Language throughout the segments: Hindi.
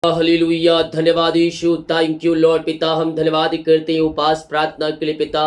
हालेलुया। धन्यवाद यीशु, थैंक यू लॉर्ड। पिता, हम धन्यवाद करते हैं उपास प्रार्थना के लिए। पिता,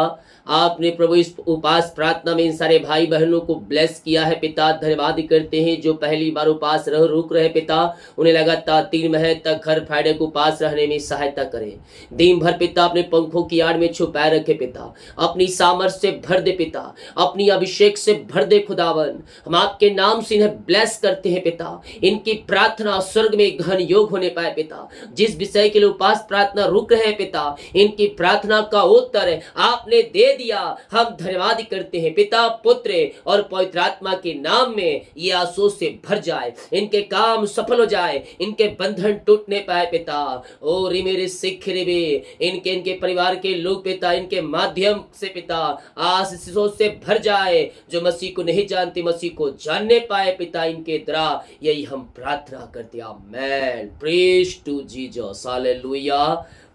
आपने प्रभु इस उपास प्रार्थना में इन सारे भाई बहनों को ब्लेस किया है। पिता, धन्यवाद करते हैं जो पहली बार उपास रुक रहे। पिता, उन्हें लगातार 3 महीने तक हर फ्राइडे को उपास रहने में सहायता करें। दिन भर पिता अपने पंखों की आड़ में छुपाए रखे। पिता, अपनी सामर्थ से भर दे। पिता, अपनी अभिषेक से भर दे। खुदावन, हम आपके नाम से इन्हें ब्लेस करते हैं। पिता, इनकी प्रार्थना स्वर्ग में घन योग होने पाए। पिता, जिस विषय के लिए उपास प्रार्थना रुक रहे हैं पिता, इनकी प्रार्थना का उत्तर आपने दे दिया। हम धन्यवाद करते हैं पिता, पुत्र और पवित्र आत्मा के नाम में। ये आंसू से भर जाए, इनके काम सफल हो जाए, इनके बंधन टूटने पाए। पिता, और मेरे सिख रे इनके इनके परिवार के लोग पिता, इनके माध्यम से पिता आशीषों से भर जाए। जो मसीह को नहीं जानते मसीह को जानने पाए। पिता, इनके द्वारा यही हम प्रार्थना करते हैं। Amen. Praise to Jesus. Hallelujah.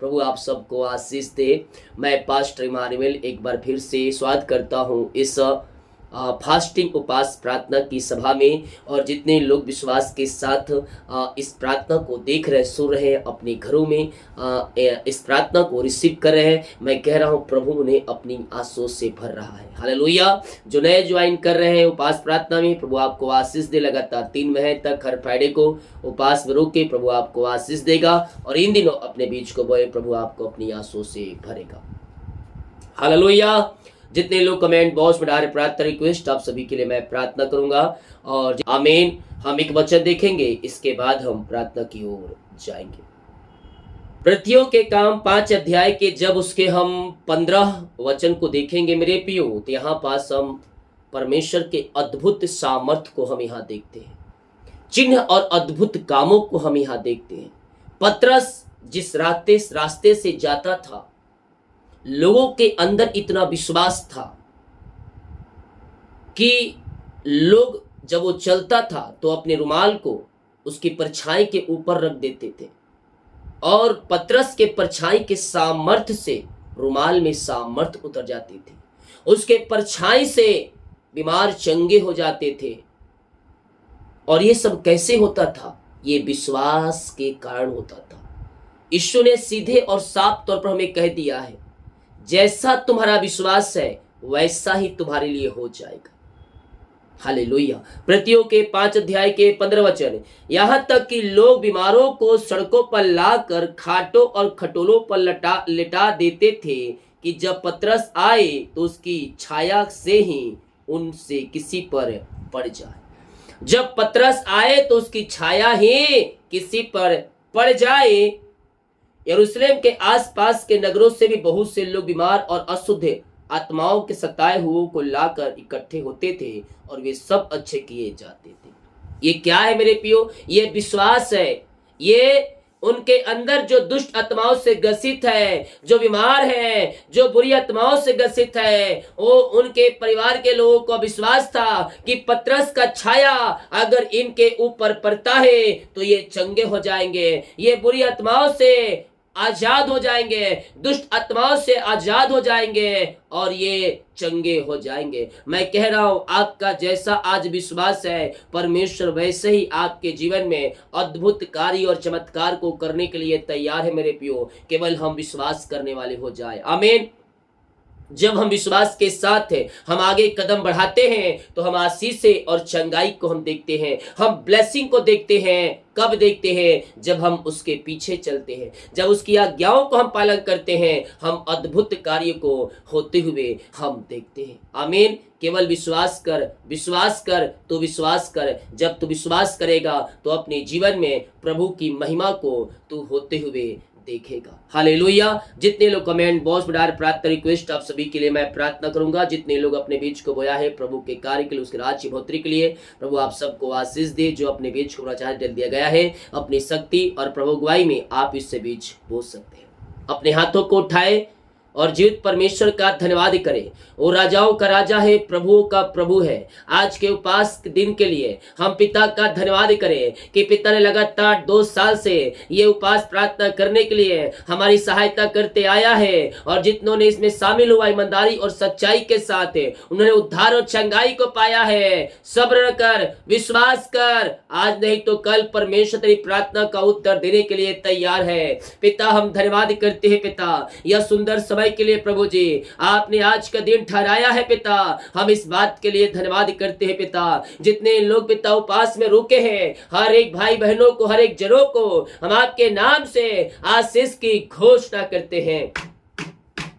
प्रभु आप सबको आशीष दे। मैं पास्टर इमानुएल एक बार फिर से स्वागत करता हूँ इस फास्टिंग उपास प्रार्थना की सभा में। और जितने लोग विश्वास के साथ इस प्रार्थना को देख रहे, सुन रहे हैं, अपने घरों में इस प्रार्थना को रिसीव कर रहे हैं, मैं कह रहा हूँ प्रभु उन्हें अपनी आंसुओं से भर रहा है। हालेलुया। जो नए ज्वाइन कर रहे हैं उपास प्रार्थना में, प्रभु आपको आशीष दे। लगातार 3 महीने तक हर फ्राइडे को उपास में रुक के प्रभु आपको आशीष देगा। और इन दिनों अपने बीच को बोए, प्रभु आपको अपनी आंसुओं से भरेगा। हालेलुया। जितने लोग कमेंट बॉक्स में डाल रहे प्रार्थना रिक्वेस्ट, आप सभी के लिए मैं प्रार्थना करूंगा। और आमीन। हम एक वचन देखेंगे, इसके बाद हम प्रार्थना की ओर जाएंगे। प्रतियों के काम 5 अध्याय के जब उसके हम 15 वचन को देखेंगे मेरे प्रियो, तो यहाँ पास हम परमेश्वर के अद्भुत सामर्थ को हम यहाँ देखते हैं, चिन्ह और अद्भुत कामों को हम यहाँ देखते हैं। पतरस जिस रास्ते से जाता था, लोगों के अंदर इतना विश्वास था कि लोग जब वो चलता था तो अपने रुमाल को उसकी परछाई के ऊपर रख देते थे। और पतरस के परछाई के सामर्थ्य से रुमाल में सामर्थ्य उतर जाती थी। उसके परछाई से बीमार चंगे हो जाते थे। और ये सब कैसे होता था? ये विश्वास के कारण होता था। यीशु ने सीधे और साफ तौर पर हमें कह दिया है, जैसा तुम्हारा विश्वास है वैसा ही तुम्हारे लिए हो जाएगा। हालेलुया। प्रतियों के 5 अध्याय के 15 वचन, यहाँ तक कि लोग बीमारों को सड़कों पर लाकर खाटों और खटोलों पर लिटा देते थे कि जब पतरस आए तो उसकी छाया से ही उनसे किसी पर पड़ जाए। जब पतरस आए तो उसकी छाया ही किसी पर पड़ जाए। यरूशलेम के आसपास के नगरों से भी बहुत से लोग बीमार और अशुद्ध आत्माओं के सताए हुओं को लाकर इकट्ठे होते थे और वे सब अच्छे किए जाते थे। ये क्या है मेरे प्रियो? ये विश्वास है। ये उनके अंदर जो दुष्ट आत्माओं से ग्रसित है, जो बीमार है, जो बुरी आत्माओं से ग्रसित है, वो उनके परिवार के लोगों को विश्वास था कि पतरस का छाया अगर इनके ऊपर पड़ता है तो ये चंगे हो जाएंगे, ये बुरी आत्माओं से आजाद हो जाएंगे, दुष्ट आत्माओं से आजाद हो जाएंगे और ये चंगे हो जाएंगे। मैं कह रहा हूं, आपका जैसा आज विश्वास है, परमेश्वर वैसे ही आपके जीवन में अद्भुत कार्य और चमत्कार को करने के लिए तैयार है मेरे प्रियो। केवल हम विश्वास करने वाले हो जाए। आमीन। जब हम विश्वास के साथ हम आगे कदम बढ़ाते हैं तो हम आशीष और चंगाई को हम देखते हैं, हम ब्लेसिंग को देखते हैं। कब देखते हैं? जब हम उसके पीछे चलते हैं, जब उसकी आज्ञाओं को हम पालन करते हैं, हम अद्भुत कार्य को होते हुए हम देखते हैं। आमीन। केवल विश्वास कर, विश्वास कर, तो विश्वास कर। जब तू विश्वास करेगा तो अपने जीवन में प्रभु की महिमा को तू होते हुए देखेगा। हालेलुया। जितने लोग कमेंट बॉक्स में डाल प्रार्थना रिक्वेस्ट, आप सभी के लिए मैं प्रार्थना करूंगा। जितने लोग अपने बीच को बोया है प्रभु के कार्य के लिए, उसके राज्य बढ़ोतरी के लिए, प्रभु आप सबको आशीष दे। जो अपने बीच को प्रचार दिया गया है, अपनी शक्ति और प्रभु गवाही में आप इससे बीच बोल सकते हैं। अपने हाथों को उठाए और जीवित परमेश्वर का धन्यवाद करें। वो राजाओं का राजा है, प्रभुओं का प्रभु है। आज के उपवास के दिन के लिए हम पिता का धन्यवाद करें कि पिता ने लगातार 2 साल से ये उपवास प्रार्थना करने के लिए हमारी सहायता करते आया है, और जितनों ने इसमें शामिल हुआ ईमानदारी और सच्चाई के साथ उन्होंने उद्धार और चंगाई को पाया है। सब्र कर, विश्वास कर, आज नहीं तो कल परमेश्वर तेरी प्रार्थना का उत्तर देने के लिए तैयार है। पिता हम धन्यवाद करते हैं पिता, यह सुंदर समय के लिए प्रभु जी आपने आज का दिन ठहराया है पिता। हम इस बात के लिए धन्यवाद करते हैं पिता, जितने लोग पिता उपवास में रुके हैं, हर एक भाई बहनों को, हर एक जनों को हम आपके नाम से आशीष की घोषणा करते हैं।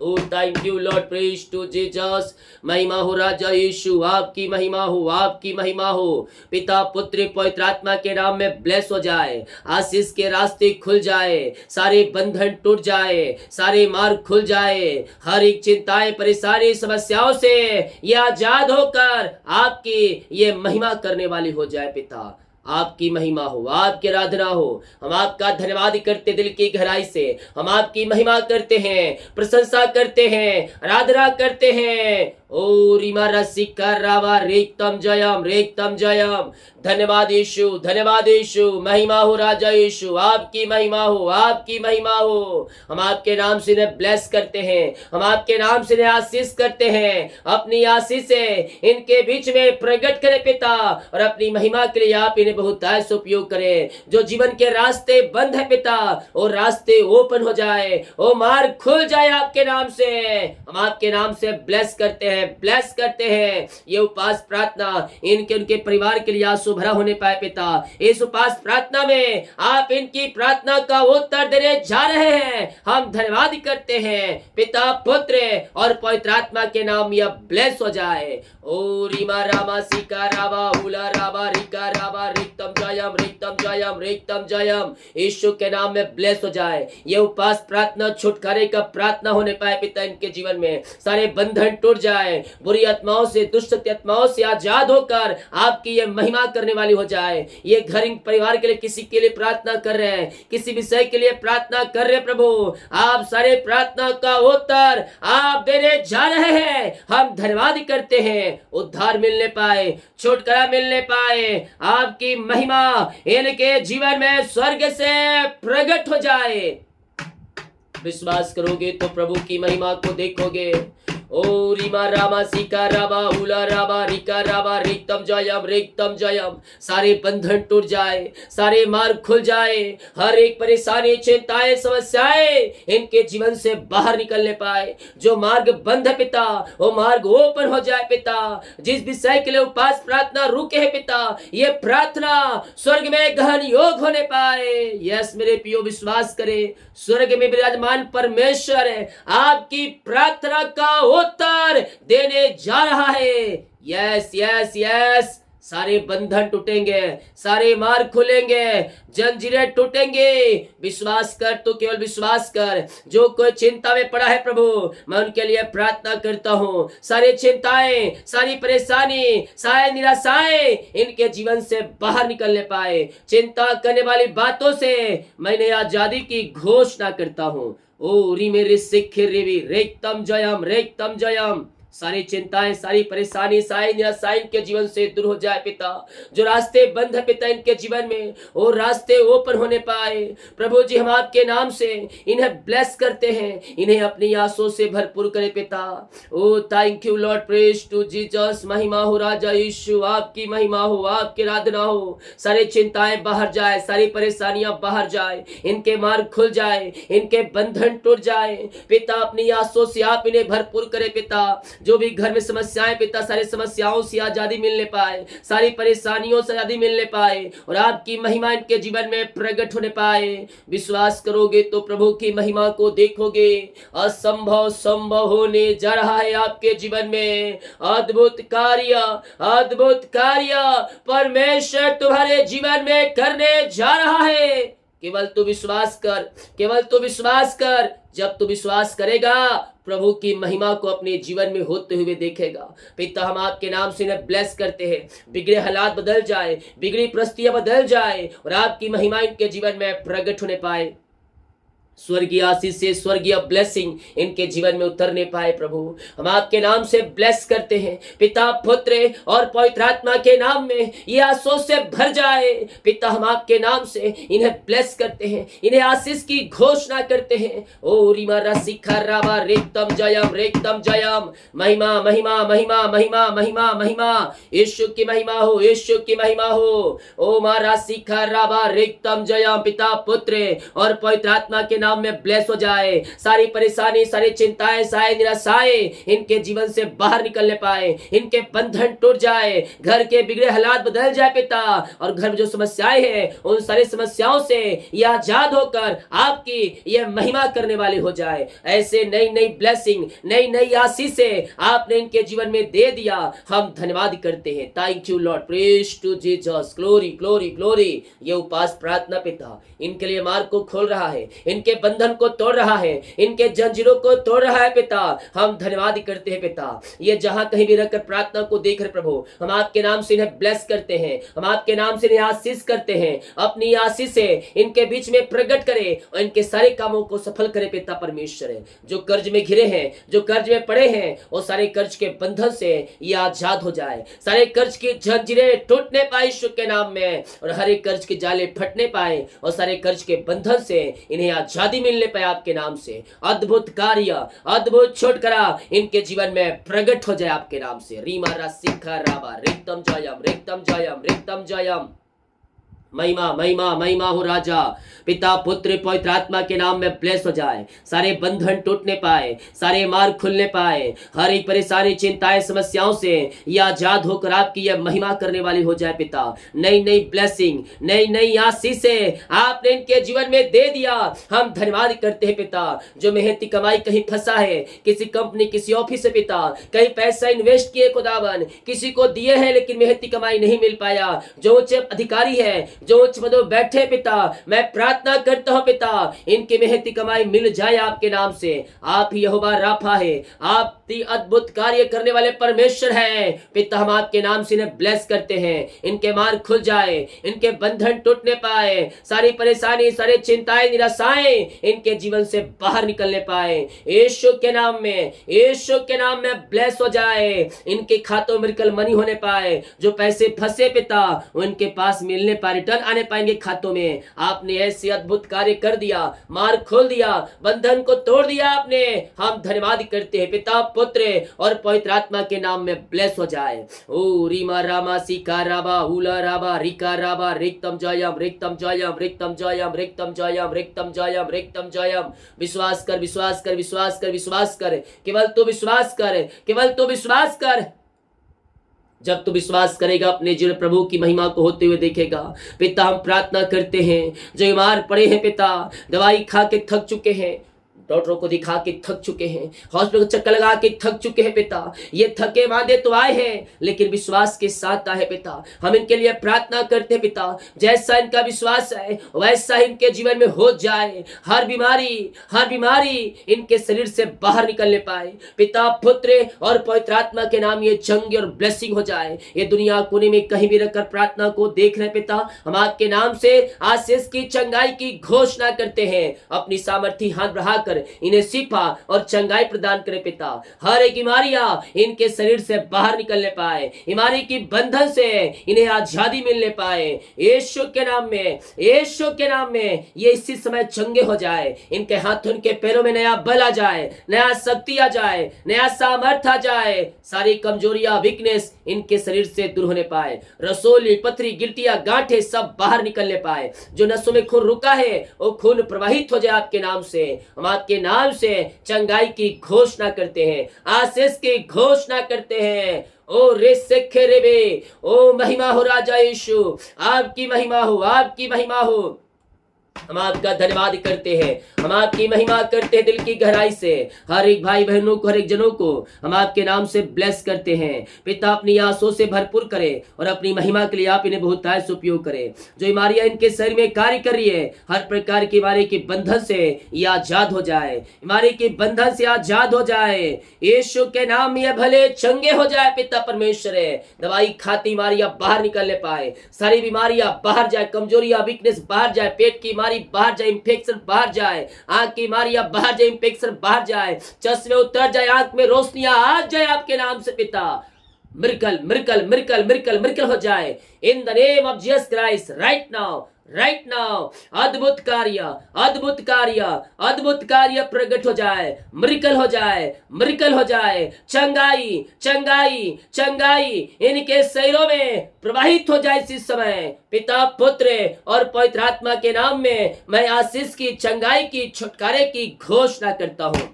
Oh thank you Lord, praise to Jesus. महिमा हो राजा यीशु, आपकी महिमा हो, आपकी महिमा हो। पिता पुत्र पवित्र आत्मा के नाम में ब्लेस हो जाए, आशीष के रास्ते खुल जाए, सारे बंधन टूट जाए, सारे मार्ग खुल जाए, हर एक चिंताएं परेशानी समस्याओं से ये आजाद होकर आपकी ये महिमा करने वाली हो जाए। पिता आपकी महिमा हो, आपकी आराधना हो। हम आपका धन्यवाद करते दिल की गहराई से, हम आपकी महिमा करते हैं, प्रशंसा करते हैं, आराधना करते हैं। ओ रिमा रसिका रावा रेक्तम जयम, रेक्तम जयम। धन्यवाद यीशु, धन्यवाद यीशु। महिमा हो राजा यीशु, आपकी महिमा हो, आपकी महिमा हो। हम आपके नाम से इन्हें ब्लेस करते हैं, हम आपके नाम से इन्हें आशीष करते हैं। अपनी आशीष से इनके बीच में प्रकट करें पिता, और अपनी महिमा के लिए आप इन्हें बहुत से उपयोग करें। जो जीवन के रास्ते बंद है पिता, वो रास्ते ओपन हो जाए, वो मार्ग खुल जाए आपके नाम से। हम आपके नाम से ब्लेस करते हैं, ब्लेस करते हैं। ये उपवास प्रार्थना इनके उनके परिवार के लिए आंसू भरा होने पाए पिता। इस उपवास प्रार्थना में आप इनकी प्रार्थना का उत्तर देने जा रहे हैं। हम धन्यवाद करते हैं पिता पुत्र और पवित्र आत्मा के नाम यह ब्लेस हो जाए। ओ रीमा रामा सिका रावा हुला रावा रिका रावा रिक्तम जयम, रिक्तम जयम, रिक्तम जयम। यीशु के नाम में ब्लेस हो जाए। ये उपवास प्रार्थना छुटकारे का प्रार्थना होने पाए पिता, इनके जीवन में सारे बंधन टूट जाए, बुरी आत्माओं से, दुष्ट आत्माओं से आजाद होकर आपकी ये महिमा करने वाली हो जाए। ये घर परिवार के लिए किसी के लिए प्रार्थना कर रहे हैं, किसी विषय के लिए प्रार्थना कर रहे हैं प्रभु, आप सारे प्रार्थना का उत्तर आप देने जा रहे हैं। हम धन्यवाद करते हैं, उद्धार मिलने पाए, छुटकारा मिलने पाए, आपकी महिमा इनके जीवन में स्वर्ग से प्रकट हो जाए। विश्वास करोगे तो प्रभु की महिमा को देखोगे। ओ रीमा रामा सिका रावा हुला रावा रिका रावा रिक्तम जयम, रिक्तम जयम। सारे बंधन टूट जाए, सारे मार्ग खुल जाए, हर एक परेशानी, चिंताएं, समस्याएं इनके जीवन से बाहर निकलने पाए। जो मार्ग बंद है पिता, वो मार्ग ओपन हो जाए पिता। जिस विषय के लिए उपवास प्रार्थना रुके है पिता, ये प्रार्थना स्वर्ग में गहन योग होने पाए। यस मेरे पियो, विश्वास करे, स्वर्ग में विराजमान परमेश्वर है आपकी प्रार्थना का उत्तर देने जा रहा है। यस यस यस, सारे बंधन टूटेंगे, सारे मार्ग खुलेंगे, जंजीरें टूटेंगे। विश्वास कर, तो केवल विश्वास कर। जो कोई चिंता में पड़ा है प्रभु, मैं उनके लिए प्रार्थना करता हूँ। सारी चिंताएं, सारी परेशानी, सारी निराशाएं इनके जीवन से बाहर निकलने पाए। चिंता करने वाली बातों से मैंने आजादी की घोषणा करता हूँ। ओ री मेरे सिख रेवी रेक्तम जयम, रेक्तम जयम। सारी चिंताएं, सारी परेशानी, सारी निराशा इनके जीवन से दूर हो जाए पिता। जो रास्ते बंद है पिता इनके जीवन में, वो रास्ते ओपन होने पाए। प्रभु जी हम आपके नाम से इन्हें ब्लेस करते हैं, इन्हें अपनी आंसुओं से भरपूर करे पिता। Oh thank you Lord, praise to Jesus. महिमा हो राजा यीशु, आपकी महिमा हो, आपकी आराधना हो। सारी चिंताएं बाहर जाए, सारी परेशानियां बाहर जाए, इनके मार्ग खुल जाए, इनके बंधन टूट जाए पिता। अपनी आंसुओं से आप इन्हें भरपूर करे पिता। जो भी घर में समस्याएं पिता, सारी समस्याओं से आजादी मिलने पाए, सारी परेशानियों से आजादी मिलने पाए, और आपकी महिमा इनके जीवन में प्रकट होने पाए। विश्वास करोगे तो प्रभु की महिमा को देखोगे। असंभव संभव होने जा रहा है आपके जीवन में। अद्भुत कार्य, अद्भुत कार्य परमेश्वर तुम्हारे जीवन में करने जा रहा है। केवल तू विश्वास कर, केवल तू विश्वास कर। जब तू विश्वास करेगा, प्रभु की महिमा को अपने जीवन में होते हुए देखेगा। पिता हम आपके नाम से इन्हें ब्लेस करते हैं। बिगड़े हालात बदल जाए, बिगड़ी परिस्थितियां बदल जाए, और आपकी महिमा इनके जीवन में प्रकट होने पाए। स्वर्गीय आशीष से स्वर्गीय ब्लेसिंग इनके जीवन में उतरने पाए। प्रभु हम आपके नाम से ब्लेस करते हैं, पिता पुत्र और पवित्र आत्मा के नाम में ये आशीष से भर जाए। पिता हम आपके नाम से इन्हें ब्लेस करते हैं, इन्हें आशीष की घोषणा करते हैं। ओ रिमा रसिखा रामा रेक्तम जयम, महिमा महिमा महिमा महिमा महिमा महिमा, यीशु की महिमा हो, यीशु की महिमा हो। ओ मारा सिखा रामा रेक्तम जयम, पिता पुत्र और पवित्र आत्मा के नाम में ब्लेस हो जाए। सारी परेशानी, सारी चिंताएं, सारे निराशाएं इनके जीवन से बाहर निकलने पाए, इनके बंधन टूट जाए, घर के बिगड़े हालात बदल जाए पिता, और घर में जो समस्याएं हैं उन सारी समस्याओं से ये आजाद होकर आपकी ये महिमा करने वाले हो जाए। ऐसे नई नई ब्लेसिंग, नई नई आशीषें आपने इनके जीवन में दे दिया, हम धन्यवाद करते हैं। Thank you Lord, praise to Jesus, glory glory glory. ये उपास प्रार्थना पिता इनके लिए मार्ग को खोल रहा है, इनके बंधन को तोड़ रहा है, इनके जंजीरों को तोड़ रहा है पिता। हम धन्यवाद करते हैं पिता, ये जहां कहीं भी रहकर प्रार्थना को देख रहे प्रभु, हम आपके नाम से इन्हें ब्लेस करते हैं, हम आपके नाम से इन्हें आशीष करते हैं। अपनी आशीष से इनके बीच में प्रकट करे और इनके सारे कामों को सफल करे पिता परमेश्वर। जो कर्ज में घिरे हैं, जो कर्ज में पड़े हैं, वो सारे कर्ज के बंधन से ये आजाद हो जाए, सारे कर्ज की जंजीरें टूटने पाए यीशु के नाम में, और हर एक कर्ज के जाले फटने पाए और सारे कर्ज के बंधन से इन्हें आजादी मिलने पाए आपके नाम से। अद्भुत कार्य, अद्भुत छुटकारा इनके जीवन में प्रकट हो जाए आपके नाम से। रीमा रसिखा राबा रिक्तम जयम, रिक्तम जयम, रिक्तम जयम। महिमा महिमा महिमा हो राजा, पिता पुत्र पवित्र आत्मा के नाम में ब्लेस हो जाए। सारे बंधन टूटने पाए, सारे मार्ग खुलने पाए, हर एक परेशानी, चिंताएं, समस्याओं से ये आजाद होकर आपकी यह महिमा करने वाली हो जाए पिता। नई नई ब्लेसिंग, नई नई आशीषें आपने इनके जीवन में दे दिया, हम धन्यवाद करते हैं पिता। जो मेहनती कमाई कहीं फंसा है, किसी कंपनी, किसी ऑफिस से पिता, कहीं पैसा इन्वेस्ट किए खुदावन, किसी को दिए हैं लेकिन मेहनती कमाई नहीं मिल पाया, जो उच्च अधिकारी है, जो उच्च पदों बैठे पिता, मैं प्रार्थना करता हूं पिता, इनकी मेहनती कमाई मिल जाए आपके नाम से। आप ही यहोवा राफा है, आप अद्भुत कार्य करने वाले परमेश्वर हैं पिता। हम आपके नाम से इन्हें ब्लेस करते हैं, इनके मार्ग खुल जाए, इनके बंधन टूटने पाए, सारी परेशानी, सारी चिंताएं, निराशाएं इनके जीवन से बाहर निकलने पाए यीशु के नाम में, यीशु के नाम में ब्लेस हो जाए। इनके खातों में मिरेकल मनी होने पाए, जो पैसे फंसे पिता वो इनके पास मिलने पाए, रिटर्न आने पाएंगे खातों में। आपने ऐसे अद्भुत कार्य कर दिया, मार्ग खोल दिया, बंधन को तोड़ दिया आपने। हम धन्यवाद करते हैं पिता पुत्र और पवित्र आत्मा के नाम में ब्लेस हो जाए। ओ रीमा रामा सिका राबा हुला राबा रिका राबा रिक्तम जयम, रिक्तम जयम, रिक्तम जयम, रिक्तम जयम, रिक्तम जयम, रिक्तम जयम। विश्वास कर, विश्वास कर, विश्वास कर, विश्वास कर, केवल तू विश्वास कर, केवल तू विश्वास कर। जब तू विश्वास करेगा अपने जीवन प्रभु की महिमा को होते हुए देखेगा। पिता हम प्रार्थना करते हैं, जो बीमार पड़े हैं पिता, दवाई खा के थक चुके हैं, डॉक्टरों को दिखा के थक चुके हैं, हॉस्पिटल को चक्कर लगा के थक चुके हैं पिता, ये थके मांदे तो आए हैं लेकिन विश्वास के साथ आए पिता। हम इनके लिए प्रार्थना करते हैं पिता, जैसा इनका विश्वास है वैसा इनके जीवन में हो जाए। हर बीमारी इनके शरीर से बाहर निकलने पाए पिता पुत्र और पवित्र आत्मा के नाम ये जंग और ब्लेसिंग हो जाए। ये दुनिया कोने में कहीं भी रहकर प्रार्थना को देख रहे पिता, हम आपके नाम से आशीष की, चंगाई की घोषणा करते हैं। अपनी सामर्थ्य हाथ बढ़ाकर इन्हें शिफा और चंगाई प्रदान करे पिता। हर एक बीमारियां इनके शरीर से बाहर निकलने पाए, बीमारी की बंधन से इन्हें आजादी मिलने पाए यीशु के नाम में, यीशु के नाम में। ये इसी समय चंगे हो जाए, इनके हाथों, इनके पैरों में नया बल आ जाए, नया शक्ति आ जाए, नया सामर्थ्य आ जाए। सारी कमजोरियां, वीकनेस इनके शरीर से दूर होने पाए, रसोली, पथरी, गिल्टियां, गांठें सब बाहर निकलने पाए। जो नसों में खून रुका है वो खून प्रवाहित हो जाए आपके नाम से। हम आपके नाम से चंगाई की घोषणा करते हैं, आशीष की घोषणा करते हैं। ओ रे सेखे रेबे, ओ महिमा हो राजा यीशु, आपकी महिमा हो, आपकी महिमा हो। हम आपका धन्यवाद करते हैं, हम आपकी महिमा करते हैं दिल की गहराई से। हर एक भाई बहनों को, हर एक जनों को हम आपके नाम से ब्लेस करते हैं पिता। अपनी आंसुओं से भरपूर करे और अपनी महिमा के लिए आप इन्हें बहुतायत से उपयोग करें। जो बीमारियां इनके शरीर में कार्य कर रही है, हर प्रकार की बीमारी के बंधन से ये आजाद हो जाए, बीमारी के बंधन से आजाद हो जाए यीशु के नाम में। भले चंगे हो जाए पिता परमेश्वर। दवाई खाती बीमारियां बाहर निकलने पाए, सारी बीमारियां बाहर जाए, कमजोरियां, वीकनेस बाहर जाए, पेट की बीमारी बीमारी बाहर जाए, इन्फेक्शन बाहर जाए, आंख की बीमारियां बाहर जाए, इन्फेक्शन बाहर जाए, चश्मे उतर जाए, आंख में रोशनियां आ जाए आपके नाम से पिता। Miracle miracle miracle miracle miracle हो जाए in the name of Jesus Christ right now, right now. अद्भुत कार्य, अद्भुत कार्य, अद्भुत कार्य प्रकट हो जाए, मिरेकल हो जाए, मिरेकल हो जाए। चंगाई चंगाई चंगाई इनके शरीरों में प्रवाहित हो जाए इस समय। पिता पुत्र और पवित्र आत्मा के नाम में मैं आशीष की, चंगाई की, छुटकारे की घोषणा करता हूं।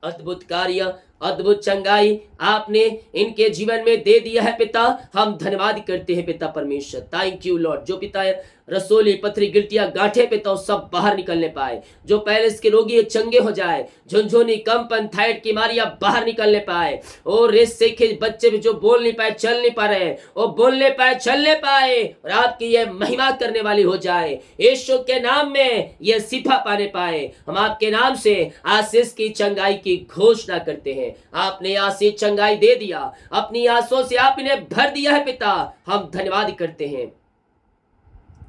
अद्भुत कार्य, अद्भुत चंगाई आपने इनके जीवन में दे दिया है पिता। हम धन्यवाद करते हैं पिता परमेश्वर। Thank you Lord. जो पिता रसोली, पथरी, गिल्टियां, गांठे पिता सब बाहर निकलने पाए। जो पैलेस के रोगी चंगे हो जाए, झुनझुनी, कंपन, थायराइड की बीमारियां बाहर निकलने पाए। और रेस से के बच्चे भी जो बोल नहीं पाए, चल नहीं पा रहे, वो बोलने पाए, चलने पाए और आपकी ये महिमा करने वाली हो जाए। यीशु के नाम में ये शिफा पाने पाए। हम आपके नाम से आशीष की, चंगाई की घोषणा करते हैं। आपने आशीष, चंगाई दे दिया, अपनी आंसुओं से आप इन्हें भर दिया है पिता। हम धन्यवाद करते हैं।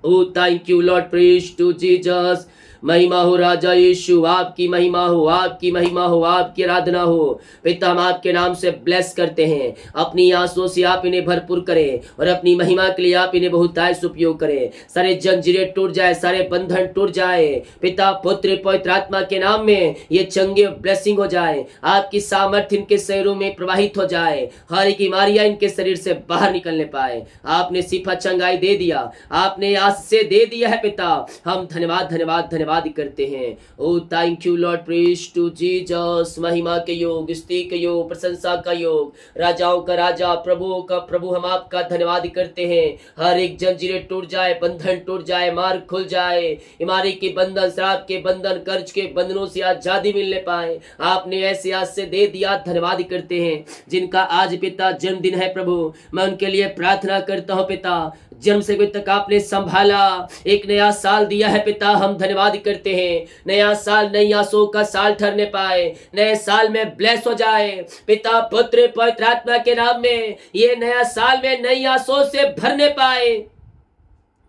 Oh, thank you, Lord. Praise to Jesus. महिमा हो राजा यीशु, आपकी महिमा हो, आपकी महिमा हो, आपकी आराधना हो। पिता हम आपके नाम से ब्लेस करते हैं। अपनी आंसुओं से आप इन्हें भरपूर करें और अपनी महिमा के लिए आप इन्हें बहुतायत उपयोग करें। सारे जंजीरें टूट जाए, सारे बंधन टूट जाए। पिता पुत्र पवित्र आत्मा के नाम में ये चंगे ब्लेसिंग हो जाए। आपकी सामर्थ्य इनके शरीरों में प्रवाहित हो जाए। हर एक बीमारियां इनके शरीर से बाहर निकलने पाए। आपने शिफा, चंगाई दे दिया, आपने आस से दे दिया है पिता। हम धन्यवाद धन्यवाद धन्यवाद करते हैं। Oh thank you Lord. Praise to Jesus. महिमा के योग, स्तुति के योग, प्रशंसा का योग, राजाओं का राजा, प्रभुओं का प्रभु, हम आपका धन्यवाद करते हैं। हर एक जंजीरें टूट जाए, बंधन टूट जाए, मार्ग खुल जाए। बीमारी के बंधन, शराब के बंधन, कर्ज के बंधनों से आजादी मिलने पाए। आपने ऐसे आज से दे दिया, धन्यवाद करते हैं। जिनका आज पिता जन्मदिन है प्रभु, मैं उनके लिए प्रार्थना करता हूँ पिता। जन्म से अभी तक आपने संभाला, एक नया साल दिया है पिता। हम धन्यवाद करते हैं। नया साल नई आशों का साल ठहरने पाए, नए साल में ब्लेस हो जाए पिता पुत्र पवित्र आत्मा के नाम में। ये नया साल में नई आशों से भरने पाए,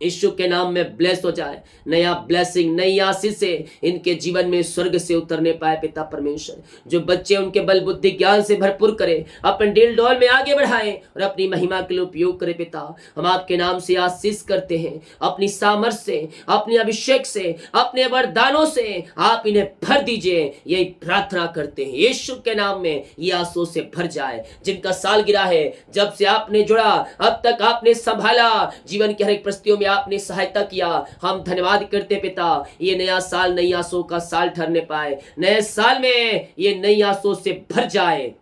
यीशु के नाम में ब्लेस हो जाए। नया ब्लेसिंग, नई आशीष से इनके जीवन में स्वर्ग से उतरने पाए पिता परमेश्वर। जो बच्चे उनके बल बुद्धि ज्ञान से भरपूर करे, अपने दिल डोल में आगे बढ़ाए और अपनी महिमा के लिए उपयोग करे पिता। हम आपके नाम से आशीष करते हैं। अपनी सामर्थ से, अपने अभिषेक से, अपने वरदानों से आप इन्हें भर दीजिए, यही प्रार्थना करते हैं यीशु के नाम में। ये आंसुओं से भर जाए। जिनका साल गिरा है, जब से आपने जुड़ा अब तक आपने संभाला, जीवन की हर एक परिस्थितियों में आपने सहायता किया, हम धन्यवाद करते पिता। ये नया साल नई आशों का साल ठहरने पाए। नए साल में ये नई आशों से भर जाए।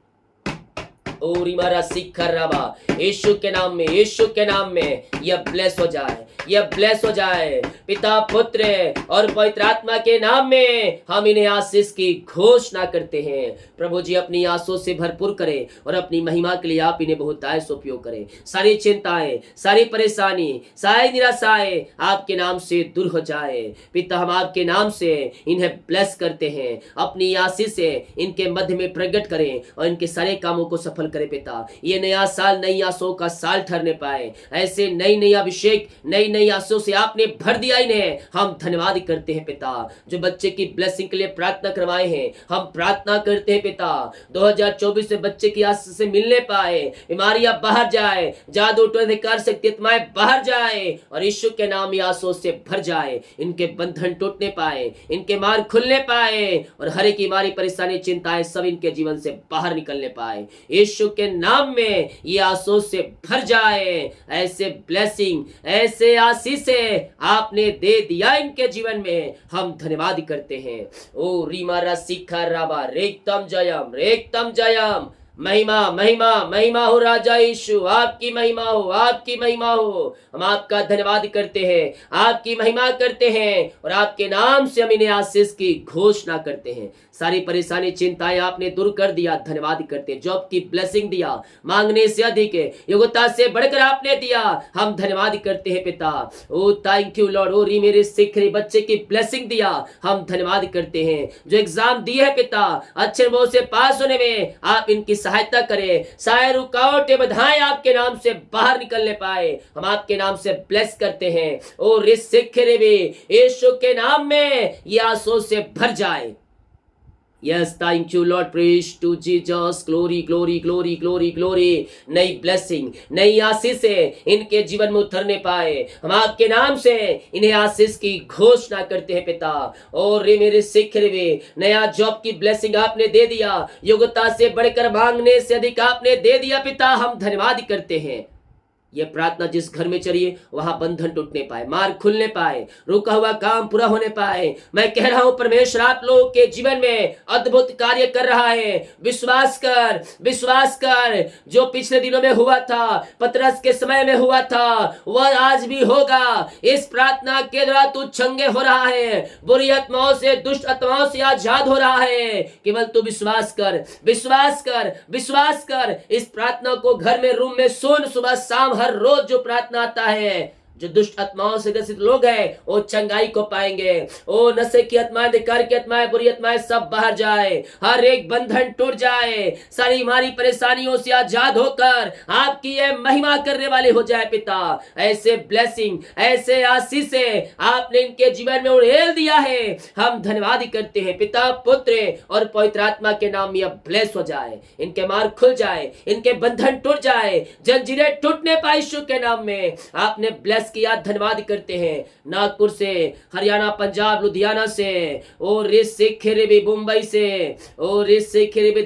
यीशु के नाम में, यीशु के नाम में यह ब्लेस हो जाए, यह ब्लेस हो जाए पिता पुत्र और पवित्र आत्मा के नाम में। हम इन्हें आशीष की घोषणा करते हैं। प्रभु जी अपनी आशीषों से भरपूर करें और अपनी महिमा के लिए आप इन्हें बहुतायत से उपयोग करें। सारी चिंताएं, सारी परेशानी, सारी निराशाएं आपके नाम से दूर हो जाए पिता। हम आपके नाम से इन्हें ब्लेस करते हैं। अपनी आशीष से इनके मध्य में प्रकट करें और इनके सारे कामों को सफल करें पिता। ये नया साल नई आशों का साल ठहरने पाए। ऐसे नई नई अभिषेक, नई नई आशों से आपने भर दिया इन्हें। हम धन्यवाद करते हैं पिता। जो बच्चे की ब्लेसिंग के लिए प्रार्थना करवाए हैं, हम प्रार्थना करते हैं पिता 2024 से बच्चे की आशीष से मिलने पाए, बीमारियां बाहर जाए, जादू टोने कर सकती आत्माएं बाहर जाए और यीशु के नाम आशों से भर जाए। इनके बंधन टूटने पाए, इनके मार्ग खुलने पाए और हर एक बीमारी, परेशानी, चिंताएं सब इनके जीवन से बाहर निकलने पाए। यीशु के नाम में ये आशीषों से भर जाए। ऐसे ब्लेसिंग, ऐसे आशीषें आपने दे दिया इनके जीवन में। हम धन्यवाद करते हैं। ओ रीमारा शिखा राबा रेक्तम जयम, रेक्तम जयम। महिमा महिमा महिमा हो राजा यीशु, आपकी महिमा हो, आपकी महिमा हो। हम आपका धन्यवाद करते हैं, आपकी महिमा करते हैं और आपके नाम से हम इन्हें आशीष की घोषणा करते हैं। सारी परेशानी, चिंताएं आपने दूर कर दिया, धन्यवाद करते हैं। जॉब की ब्लेसिंग दिया, मांगने से अधिक, योग्यता से बढ़कर आपने दिया, हम धन्यवाद करते हैं पिता। Oh thank you Lord. ओ री मेरे सिखरे बच्चे की ब्लेसिंग दिया, हम धन्यवाद करते हैं। जो एग्जाम दिए है पिता, अच्छे नंबरों से पास होने में आप इनकी सहायता करें। सारे रुकावटें बाधाएं आपके नाम से बाहर निकलने पाए, हम आपके नाम से ब्लेस करते हैं। ओ रिसिखरे भी यीशु के नाम में ये आंसू से भर जाए। Yes, thank you Lord, praise to Jesus, glory glory glory glory glory। नई ब्लेसिंग, नई आशीषें इनके जीवन में उतरने पाए, हम आपके नाम से इन्हें आशीष की घोषणा करते हैं पिता। और रे मेरे सिख रे, नया जॉब की ब्लेसिंग आपने दे दिया, योग्यता से बढ़कर मांगने से अधिक आपने दे दिया पिता, हम धन्यवाद करते हैं। ये प्रार्थना जिस घर में चलिए वहां बंधन टूटने पाए, मार्ग खुलने पाए, रुका हुआ काम पूरा होने पाए। मैं कह रहा हूं परमेश्वर आप लोगों के जीवन में अद्भुत कार्य कर रहा है। विश्वास कर, विश्वास कर। जो पिछले दिनों में हुआ था, पतरस के समय में हुआ था, वह आज भी होगा। इस प्रार्थना के द्वारा तू चंगे हो रहा है, बुरी आत्माओं से, दुष्ट आत्माओं से आजाद हो रहा है। केवल तू विश्वास कर, विश्वास कर, विश्वास कर। इस प्रार्थना को घर में, रूम में सुन, सुबह शाम हर रोज जो प्रार्थना आता है। जो दुष्ट आत्माओं से ग्रसित लोग हैं वो चंगाई को पाएंगे। ओ नशे की आत्माएं, धिक्कार की आत्माएं, बुरी आत्माएं सब बाहर जाए, हर एक बंधन टूट जाए, सारी हमारी परेशानियों से आजाद होकर आपकी ये महिमा करने वाले हो जाए पिता। ऐसे ब्लेसिंग, ऐसे आशीषें आपने इनके जीवन में उड़ेल दिया है, हम धन्यवाद करते हैं पिता, पुत्र और पवित्र आत्मा के नाम में ब्लेस हो जाए, इनके मार्ग खुल जाए, इनके बंधन टूट जाए, जंजीरें टूटने पाए यीशु के नाम में। आपने ब्लेस किया, धन्यवाद करते हैं। नागपुर से, हरियाणा, पंजाब, लुधियाना से, और मुंबई से, और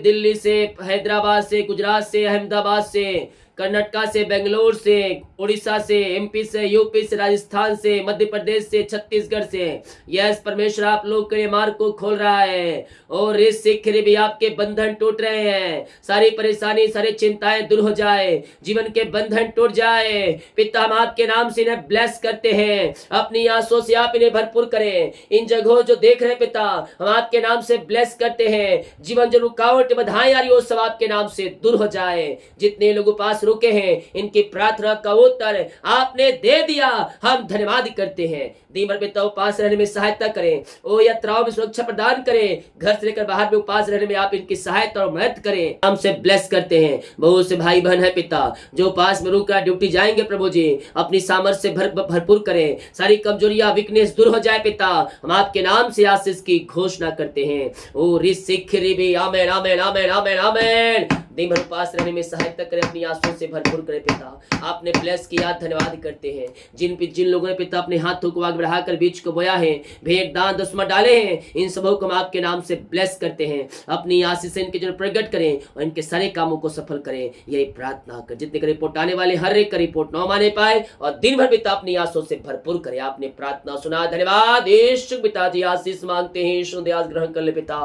दिल्ली से, हैदराबाद से, गुजरात से, अहमदाबाद से, कर्नाटका से, बेंगलोर से, उड़ीसा से, एमपी से, यूपी से, राजस्थान से, मध्य प्रदेश से, छत्तीसगढ़ से। यस परमेश्वर आप लोग के मार्ग को खोल रहा है, और इस सिखरे भी आपके बंधन टूट रहे हैं, सारी परेशानी, सारी चिंताएं दूर हो जाए, जीवन के बंधन टूट जाए पिता। हम आपके नाम से इन्हें ब्लेस करते हैं, अपनी आंसू से आप इन्हें भरपूर करें। इन जगहों जो देख रहे पिता, हम आपके नाम से ब्लेस करते हैं। जीवन जो रुकावट बाधाएं आ रही हो सब आपके नाम से दूर हो जाए। जितने लोग उपास रुके हैं इनकी प्रार्थना का उत्तर आपने दे दिया, हम धन्यवाद करते हैं। दिन भर पिता उपास रहने में सहायता करें, ओ यात्राओं में सुरक्षा प्रदान करें, घर से लेकर बाहर में उपास रहने में आप इनकी सहायता और मदद करें। हमसे ब्लेस करते हैं। बहुत से भाई बहन है पिता जो उपास में रुक कर ड्यूटी जाएंगे, प्रभु जी अपनी सामर्थ्य से भरपूर करें, सारी कमजोरियां, वीकनेस दूर हो जाए पिता। हम आपके नाम से आशीष की घोषणा करते हैं। ओ रिसिखरी, आमेन आमेन आमेन आमेन आमेन। दिन भर उपास रहने में सहायता करें, अपनी आंसुओं से भरपूर करें पिता। आपने ब्लेस किया, धन्यवाद करते हैं। जिन लोगों ने पिता अपने हाथों को आगे बढ़ाकर बीज को बोया है, भेंट दान दसवां डाले हैं, इन सबों को हम आपके नाम से ब्लेस करते हैं। अपनी आशीष से इनके जो प्रकट करें और इनके सारे कामों को सफल करें, यही प्रार्थना कर। जितने का रिपोर्ट आने वाले हर एक का रिपोर्ट न माने पाए, और दिन भर पिता अपनी आंसुओं से भरपूर करें। आपने प्रार्थना सुना, धन्यवाद यीशु। पिताजी आशीष मांगते हैं, यीशु दे आज ग्रहण कर ले पिता,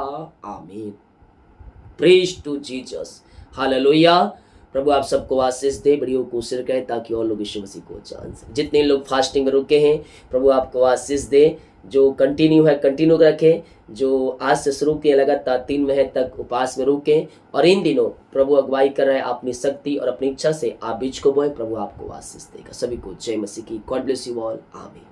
amen. Praise to Jesus, hallelujah. प्रभु आप सबको आशीष दे, वीडियो को शेयर करें ताकि और लोग यीशु मसीह को जान सकें। जितने लोग फास्टिंग में रुके हैं प्रभु आपको आशीष दे। जो कंटिन्यू है कंटिन्यू रखें, जो आज से शुरू किए लगातार 3 महीने तक उपवास में रुके, और इन दिनों प्रभु अगुवाई कर रहे हैं। अपनी शक्ति और अपनी इच्छा से आप बीज को बोए, प्रभु आपको आशीष देगा। सभी को जय मसीह की। गॉड ब्लेस यू ऑल, आमीन।